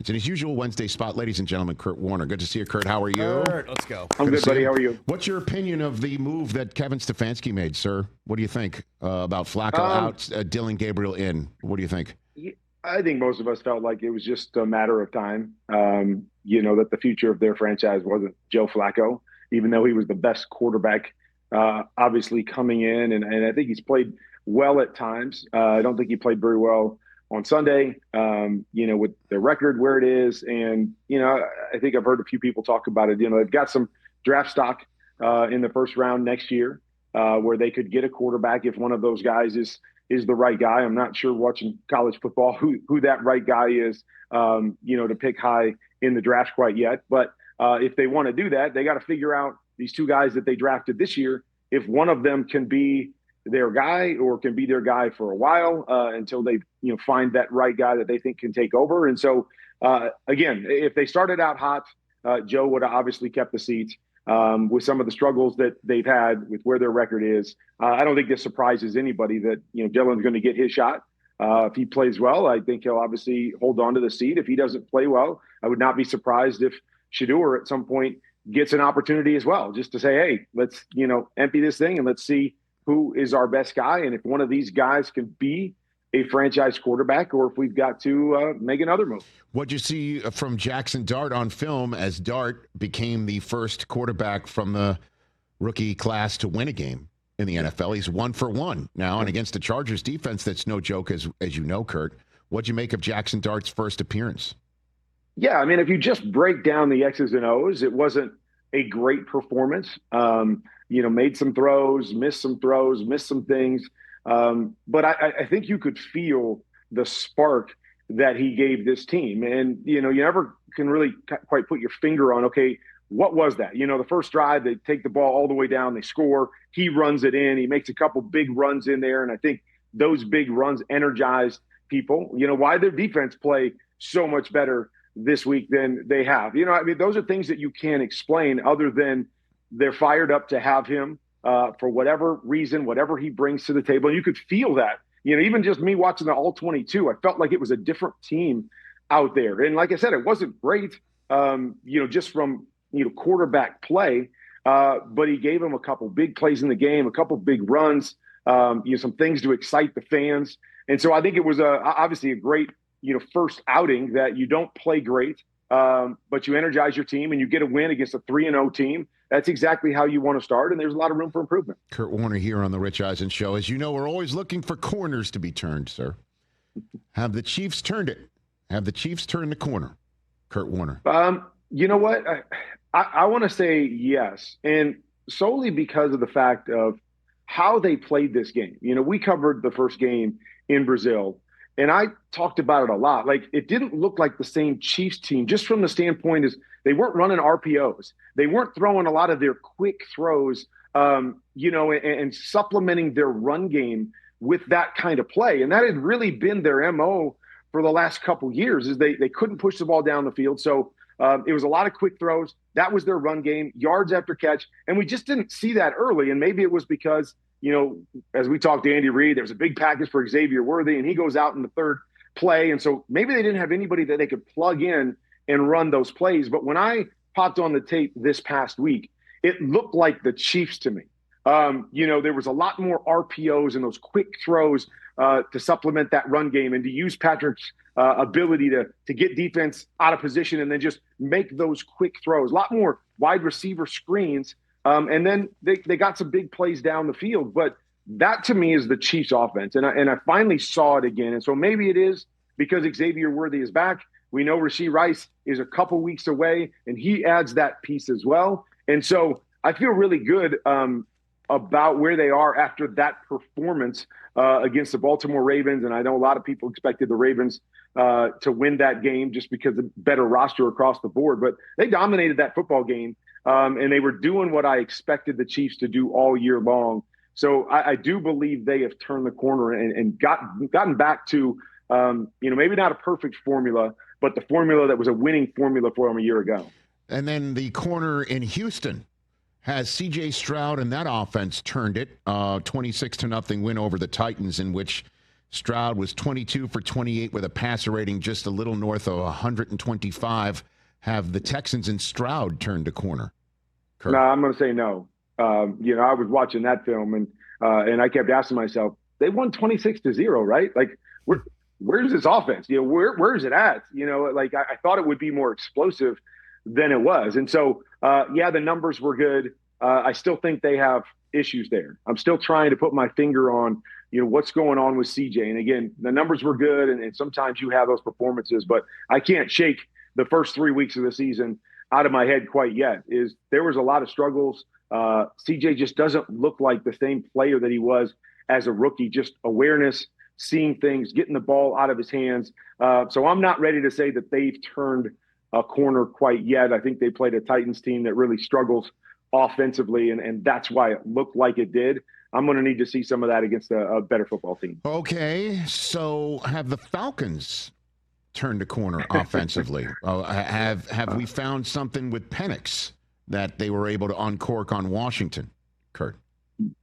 It's in his usual Wednesday spot, ladies and gentlemen, Kurt Warner. Good to see you, Kurt. How are you? Kurt, let's go. I'm good, buddy. How are you? What's your opinion of the move that Kevin Stefanski made, sir? What do you think about Flacco out, Dillon Gabriel in? What do you think? I think most of us felt like it was just a matter of time, that the future of their franchise wasn't Joe Flacco, even though he was the best quarterback, obviously coming in. And I think he's played well at times. I don't think he played very well on Sunday, with the record where it is. And, I think I've heard a few people talk about it. They've got some draft stock in the first round next year where they could get a quarterback if one of those guys is the right guy. I'm not sure watching college football who that right guy is, to pick high in the draft quite yet. But if they want to do that, they got to figure out these two guys that they drafted this year, if one of them can be their guy or can be their guy for a while until they find that right guy that they think can take over. And so again, if they started out hot, Joe would have obviously kept the seat with some of the struggles that they've had with where their record is. I don't think this surprises anybody that Dillon's going to get his shot. If he plays well, I think he'll obviously hold on to the seat. If he doesn't play well, I would not be surprised if Shedeur at some point gets an opportunity as well, just to say, hey, let's empty this thing and let's see who is our best guy, and if one of these guys can be a franchise quarterback, or if we've got to make another move. What'd you see from Jaxson Dart on film as Dart became the first quarterback from the rookie class to win a game in the NFL? He's 1 for 1 now, and against the Chargers defense, that's no joke, as you know, Kurt. What'd you make of Jaxson Dart's first appearance? Yeah, I mean, if you just break down the X's and O's, it wasn't a great performance. Made some throws, missed some things. But I think you could feel the spark that he gave this team. And, you never can really quite put your finger on, okay, what was that? The first drive, they take the ball all the way down, they score, he runs it in, he makes a couple big runs in there. And I think those big runs energized people. Why their defense play so much better this week than they have. Those are things that you can't explain other than they're fired up to have him for whatever reason, whatever he brings to the table. And you could feel that, even just me watching the all 22, I felt like it was a different team out there. And like I said, it wasn't great, just from, quarterback play, but he gave him a couple big plays in the game, a couple big runs, some things to excite the fans. And so I think it was obviously a great, first outing that you don't play great, but you energize your team and you get a win against a 3-0 team. That's exactly how you want to start, and there's a lot of room for improvement. Kurt Warner here on the Rich Eisen Show. As you know, we're always looking for corners to be turned, sir. Have the Chiefs turned it? Have the Chiefs turned the corner? Kurt Warner. You know what? I want to say yes, and solely because of the fact of how they played this game. We covered the first game in Brazil, and I talked about it a lot. Like, it didn't look like the same Chiefs team, just from the standpoint is they weren't running RPOs. They weren't throwing a lot of their quick throws, and supplementing their run game with that kind of play. And that had really been their MO for the last couple years, is they couldn't push the ball down the field. So it was a lot of quick throws. That was their run game, yards after catch. And we just didn't see that early. And maybe it was because, as we talked to Andy Reid, there was a big package for Xavier Worthy, and he goes out in the third play. And so maybe they didn't have anybody that they could plug in and run those plays. But when I popped on the tape this past week, it looked like the Chiefs to me. There was a lot more RPOs and those quick throws to supplement that run game and to use Patrick's ability to get defense out of position and then just make those quick throws. A lot more wide receiver screens. And then they got some big plays down the field. But that to me is the Chiefs offense. And I finally saw it again. And so maybe it is because Xavier Worthy is back. We know Rashee Rice is a couple weeks away, and he adds that piece as well. And so I feel really good about where they are after that performance against the Baltimore Ravens. And I know a lot of people expected the Ravens to win that game just because of better roster across the board. But they dominated that football game, and they were doing what I expected the Chiefs to do all year long. So I do believe they have turned the corner and gotten back to, maybe not a perfect formula, but the formula that was a winning formula for them a year ago. And then the corner in Houston has C.J. Stroud and that offense turned it. 26-0 win over the Titans, in which Stroud was 22 for 28 with a passer rating just a little north of 125. Have the Texans and Stroud turned a corner? Kurt? No, I'm going to say no. I was watching that film and I kept asking myself, they won 26-0, right? Like, where's this offense? Where is it at? I thought it would be more explosive than it was. And so, the numbers were good. I still think they have issues there. I'm still trying to put my finger on, what's going on with CJ. And again, the numbers were good. And sometimes you have those performances, but I can't shake the first 3 weeks of the season out of my head quite yet. There was a lot of struggles. CJ just doesn't look like the same player that he was as a rookie, just awareness, seeing things, getting the ball out of his hands. So I'm not ready to say that they've turned a corner quite yet. I think they played a Titans team that really struggles offensively, and that's why it looked like it did. I'm going to need to see some of that against a better football team. Okay, so have the Falcons turned a corner offensively? Have we found something with Penix that they were able to uncork on Washington, Kurt?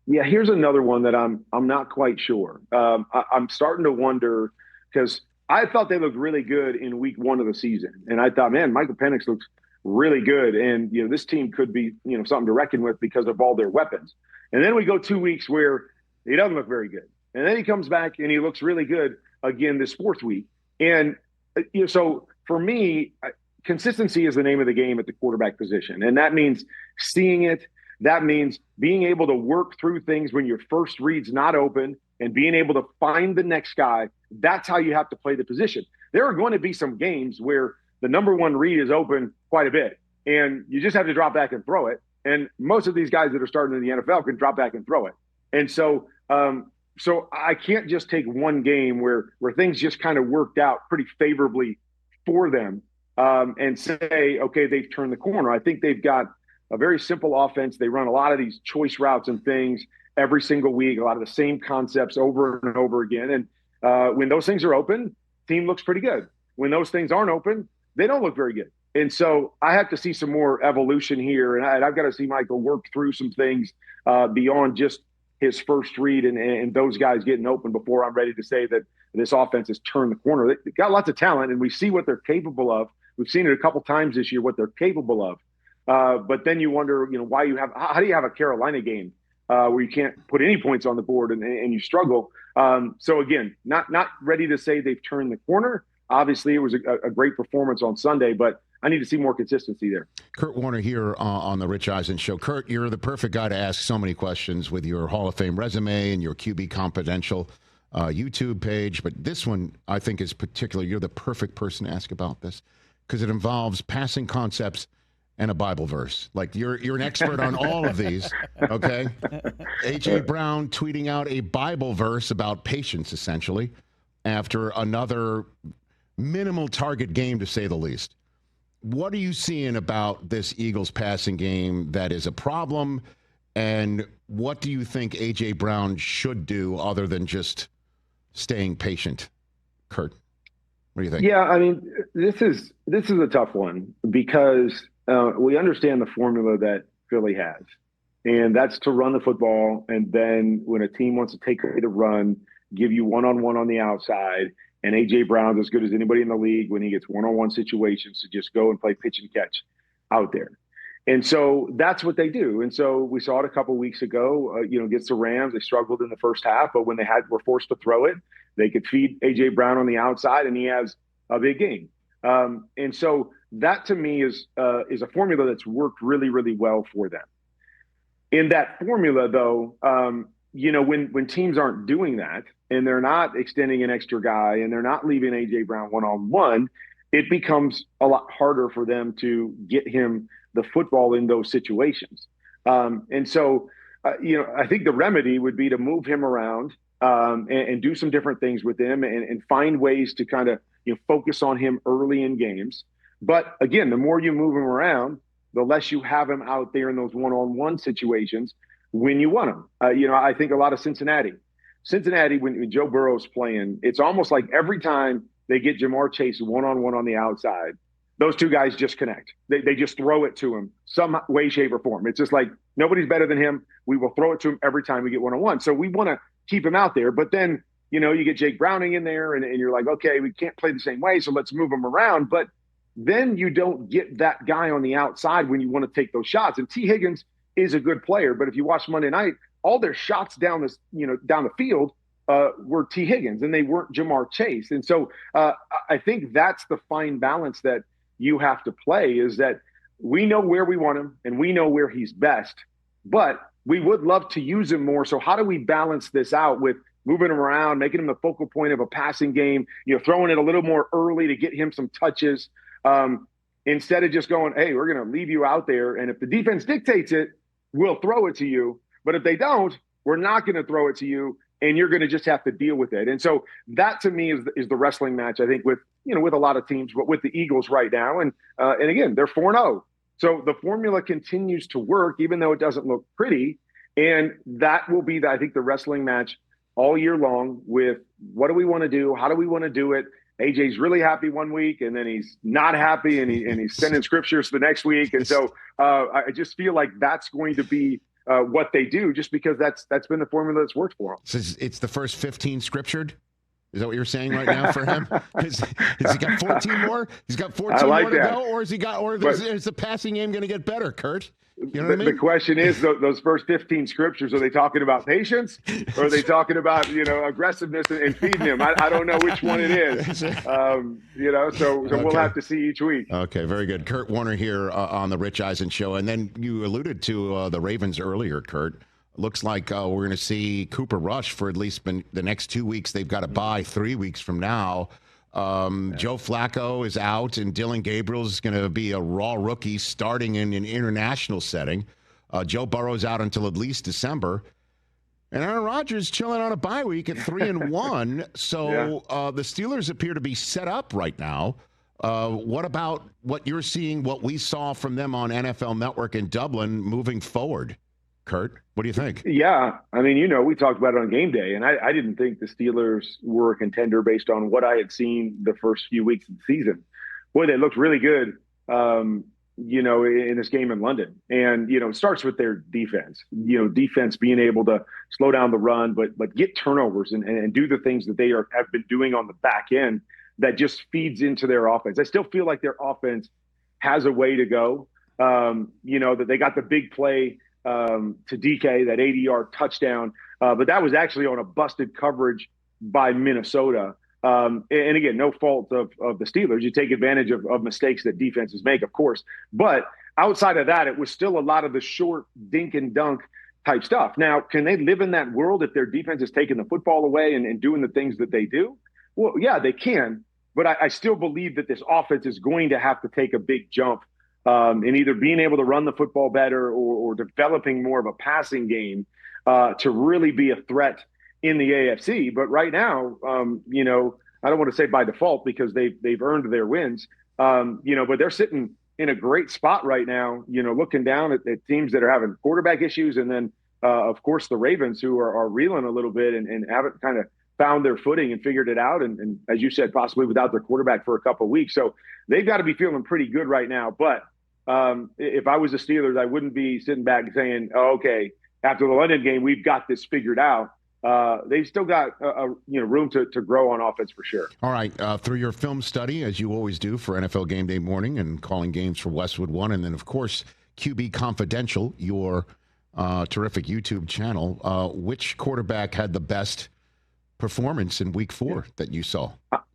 Yeah, here's another one that I'm not quite sure. I'm starting to wonder because I thought they looked really good in week 1 of the season, and I thought, man, Michael Penix looks really good, and this team could be something to reckon with because of all their weapons. And then we go 2 weeks where he doesn't look very good, and then he comes back and he looks really good again this 4th week. And so for me, consistency is the name of the game at the quarterback position, and that means seeing it. That means being able to work through things when your first read's not open and being able to find the next guy. That's how you have to play the position. There are going to be some games where the number 1 read is open quite a bit, and you just have to drop back and throw it. And most of these guys that are starting in the NFL can drop back and throw it. And so I can't just take one game where things just kind of worked out pretty favorably for them and say, okay, they've turned the corner. I think they've got a very simple offense. They run a lot of these choice routes and things every single week, a lot of the same concepts over and over again. And when those things are open, team looks pretty good. When those things aren't open, they don't look very good. And so I have to see some more evolution here. And I've got to see Michael work through some things beyond just his first read and those guys getting open before I'm ready to say that this offense has turned the corner. They've got lots of talent, and we see what they're capable of. We've seen it a couple times this year, what they're capable of. But then you wonder, why how do you have a Carolina game where you can't put any points on the board and you struggle? So again, not ready to say they've turned the corner. Obviously, it was a great performance on Sunday, but I need to see more consistency there. Kurt Warner here on the Rich Eisen Show. Kurt, you're the perfect guy to ask so many questions with your Hall of Fame resume and your QB Confidential YouTube page. But this one, I think, is particular. You're the perfect person to ask about this because it involves passing concepts and a Bible verse. Like you're an expert on all of these, okay? A.J. Brown tweeting out a Bible verse about patience, essentially, after another minimal target game, to say the least. What are you seeing about this Eagles passing game that is a problem, and what do you think A.J. Brown should do other than just staying patient? Kurt, what do you think? Yeah, I mean, this is a tough one because we understand the formula that Philly has, and that's to run the football, and then when a team wants to take away the run, give you one-on-one on the outside, and A.J. Brown's as good as anybody in the league when he gets one-on-one situations to just go and play pitch and catch out there. And so that's what they do. And so we saw it a couple weeks ago, against the Rams. They struggled in the first half, but when they were forced to throw it, they could feed A.J. Brown on the outside, and he has a big game. And so that to me is a formula that's worked really, really well for them. In that formula, though, when teams aren't doing that and they're not extending an extra guy and they're not leaving A.J. Brown one-on-one, it becomes a lot harder for them to get him the football in those situations. And so, I think the remedy would be to move him around and do some different things with him and find ways to kind of focus on him early in games. But again, the more you move him around, the less you have him out there in those one-on-one situations when you want him. I think a lot of Cincinnati, when Joe Burrow's playing, it's almost like every time they get Jamar Chase one-on-one on the outside, those two guys just connect. They just throw it to him some way, shape, or form. It's just like nobody's better than him. We will throw it to him every time we get one-on-one. So we want to keep him out there. But then you get Jake Browning in there and you're like, okay, we can't play the same way, so let's move them around. But then you don't get that guy on the outside when you want to take those shots. And T. Higgins is a good player, but if you watch Monday night, all their shots down the field were T. Higgins, and they weren't Jamar Chase. And so I think that's the fine balance that you have to play, is that we know where we want him and we know where he's best, but we would love to use him more. So how do we balance this out with moving him around, making him the focal point of a passing game, throwing it a little more early to get him some touches, instead of just going, hey, we're going to leave you out there, and if the defense dictates it, we'll throw it to you. But if they don't, we're not going to throw it to you, and you're going to just have to deal with it. And so that, to me, is the wrestling match, I think, with a lot of teams, but with the Eagles right now. And again, they're 4-0. So the formula continues to work, even though it doesn't look pretty. And that will be, I think, the wrestling match all year long, with what do we want to do? How do we want to do it? AJ's really happy one week, and then he's not happy, and he's sending scriptures the next week. And so I just feel like that's going to be what they do, just because that's been the formula that's worked for him. So it's the first 15 scriptured? Is that what you're saying right now for him? Has he got 14 more? He's got 14 more to go, or is the passing game going to get better, Kurt? You know what I mean? The question is, those first 15 scriptures, are they talking about patience, or are they talking about aggressiveness and feeding him? I don't know which one it is. So we'll have to see each week. Okay, very good. Kurt Warner here on the Rich Eisen Show, and then you alluded to the Ravens earlier, Kurt. Looks like we're going to see Cooper Rush for at least the next 2 weeks. They've got to bye 3 weeks from now. Joe Flacco is out, and Dillon Gabriel is going to be a raw rookie starting in an international setting. Joe Burrow's out until at least December. And Aaron Rodgers chilling on a bye week at 3-1. So the Steelers appear to be set up right now. What about what you're seeing, what we saw from them on NFL Network in Dublin moving forward? Kurt, what do you think? Yeah, I mean, we talked about it on game day, and I didn't think the Steelers were a contender based on what I had seen the first few weeks of the season. Boy, they looked really good, in this game in London. And, it starts with their defense, defense being able to slow down the run, but get turnovers and do the things that they have been doing on the back end that just feeds into their offense. I still feel like their offense has a way to go, that they got the big play to DK, that 80-yard touchdown. But that was actually on a busted coverage by Minnesota. And again, no fault of the Steelers. You take advantage of mistakes that defenses make, of course. But outside of that, it was still a lot of the short dink and dunk type stuff. Now, can they live in that world if their defense is taking the football away and doing the things that they do? Well, yeah, they can. But I still believe that this offense is going to have to take a big jump in either being able to run the football better or developing more of a passing game to really be a threat in the AFC. But right now, I don't want to say by default because they've earned their wins, but they're sitting in a great spot right now, looking down at teams that are having quarterback issues. And then, of course, the Ravens, who are reeling a little bit and haven't kind of found their footing and figured it out. And as you said, possibly without their quarterback for a couple of weeks. So they've got to be feeling pretty good right now. But if I was the Steelers, I wouldn't be sitting back and saying, oh, okay, after the London game, we've got this figured out. They've still got room to grow on offense for sure. All right. Through your film study, as you always do for NFL Game Day Morning and calling games for Westwood One, and then, of course, QB Confidential, your terrific YouTube channel, which quarterback had the best performance in Week 4 that you saw,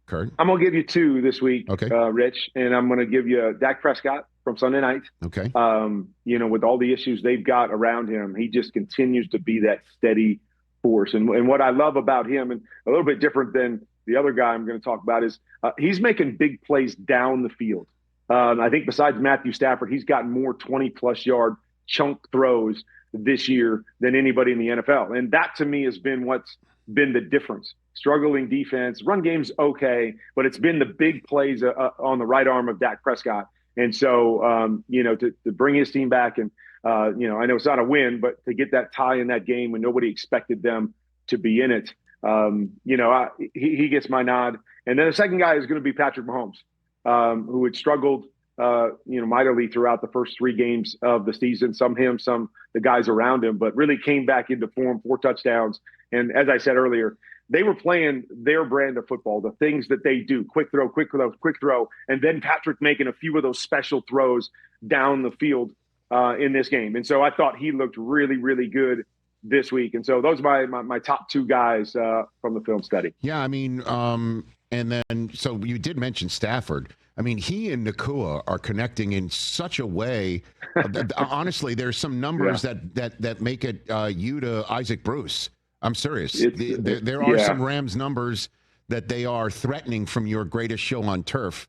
Kurt? I'm going to give you two this week, okay. Rich, and I'm going to give you Dak Prescott from Sunday night. Okay. With all the issues they've got around him, he just continues to be that steady force. And what I love about him, and a little bit different than the other guy I'm going to talk about, is he's making big plays down the field. I think besides Matthew Stafford, he's gotten more 20-plus yard chunk throws this year than anybody in the NFL. And that, to me, has been what's been the difference. Struggling defense, run game's okay, but it's been the big plays on the right arm of Dak Prescott. And so, to bring his team back and, I know it's not a win, but to get that tie in that game when nobody expected them to be in it, he gets my nod. And then the second guy is going to be Patrick Mahomes, who had struggled, mightily throughout the first 3 games of the season, some him, some the guys around him, but really came back into form, 4 touchdowns. And as I said earlier, they were playing their brand of football, the things that they do, quick throw, and then Patrick making a few of those special throws down the field in this game. And so I thought he looked really, really good this week. And so those are my top two guys from the film study. Yeah, I mean, and then, so you did mention Stafford. I mean, he and Nacua are connecting in such a way. Honestly, there's some numbers that make it you to Isaac Bruce. I'm serious. There are some Rams numbers that they are threatening from your greatest show on turf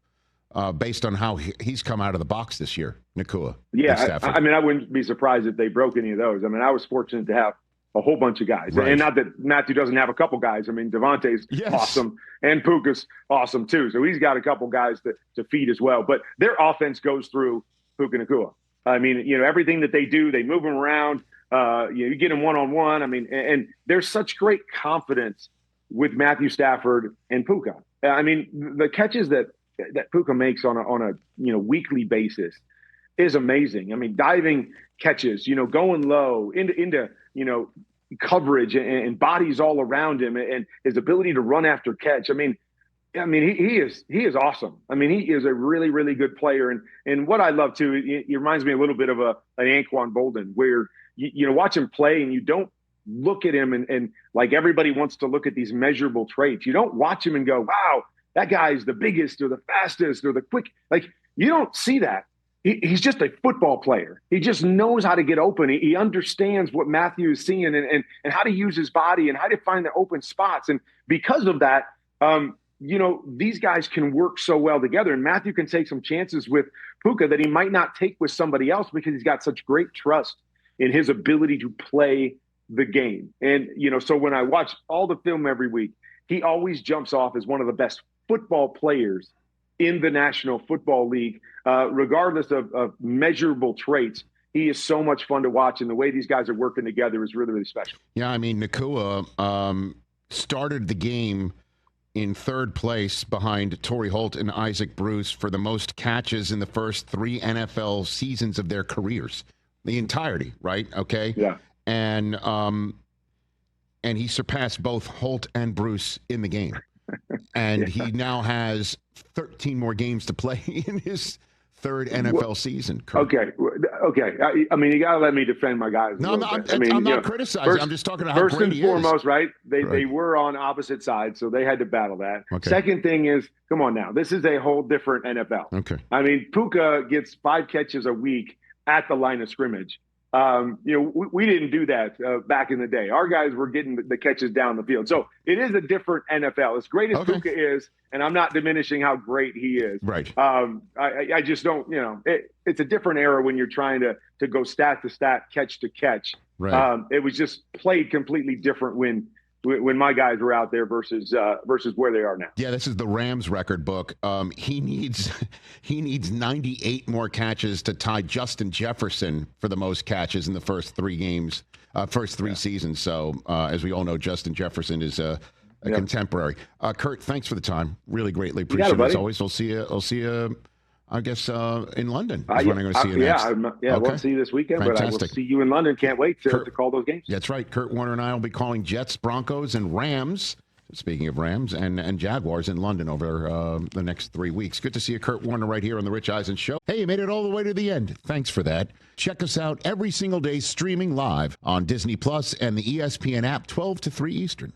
based on how he's come out of the box this year, Nacua. Yeah, I mean, I wouldn't be surprised if they broke any of those. I mean, I was fortunate to have a whole bunch of guys. Right. And not that Matthew doesn't have a couple guys. I mean, Devontae's awesome, and Puka's awesome too. So he's got a couple guys to feed as well. But their offense goes through Puka Nacua. I mean, everything that they do, they move them around. You get them one-on-one. I mean, and there's such great confidence with Matthew Stafford and Puka. I mean, the catches that Puka makes on a weekly basis is amazing. I mean, diving catches, going low into coverage and bodies all around him, and his ability to run after catch. I mean, he is awesome. I mean, he is a really, really good player. And what I love too, it reminds me a little bit of an Anquan Bolden, where you watch him play and you don't look at him and like everybody wants to look at these measurable traits. You don't watch him and go, wow, that guy's the biggest or the fastest or the quick. Like, you don't see that. He's just a football player. He just knows how to get open. He understands what Matthew is seeing and how to use his body and how to find the open spots. And because of that, these guys can work so well together. And Matthew can take some chances with Puka that he might not take with somebody else because he's got such great trust in his ability to play the game. And, so when I watch all the film every week, he always jumps off as one of the best football players in the National Football League, regardless of measurable traits. He is so much fun to watch, and the way these guys are working together is really, really special. Yeah, I mean, Nacua started the game in third place behind Torrey Holt and Isaac Bruce for the most catches in the first 3 NFL seasons of their careers. The entirety, right? Okay. Yeah. And he surpassed both Holt and Bruce in the game. And he now has 13 more games to play in his third NFL season. Kurt. Okay. I mean, you got to let me defend my guys. No, I'm not criticizing. I'm just talking about how great he is. First and foremost, right? They were on opposite sides, so they had to battle that. Okay. Second thing is, come on now. This is a whole different NFL. Okay. I mean, Puka gets 5 catches a week at the line of scrimmage. We didn't do that back in the day. Our guys were getting the catches down the field. So it is a different NFL. As great as Puka is, and I'm not diminishing how great he is. Right. I just don't, it's a different era when you're trying to go stat to stat, catch to catch. Right. It was just played completely different when my guys were out there versus where they are now. Yeah, this is the Rams record book. He needs 98 more catches to tie Justin Jefferson for the most catches in the first 3 games, first 3 seasons. So as we all know, Justin Jefferson is a contemporary. Kurt, thanks for the time. Really greatly appreciate it as always. We'll see you. I guess in London is when I'm going to see you next. Okay. We'll see you this weekend, Fantastic. But I will see you in London. Can't wait to call those games. That's right. Kurt Warner and I will be calling Jets, Broncos, and Rams, speaking of Rams, and Jaguars in London over the next 3 weeks. Good to see you, Kurt Warner, right here on The Rich Eisen Show. Hey, you made it all the way to the end. Thanks for that. Check us out every single day streaming live on Disney Plus and the ESPN app 12 to 3 Eastern.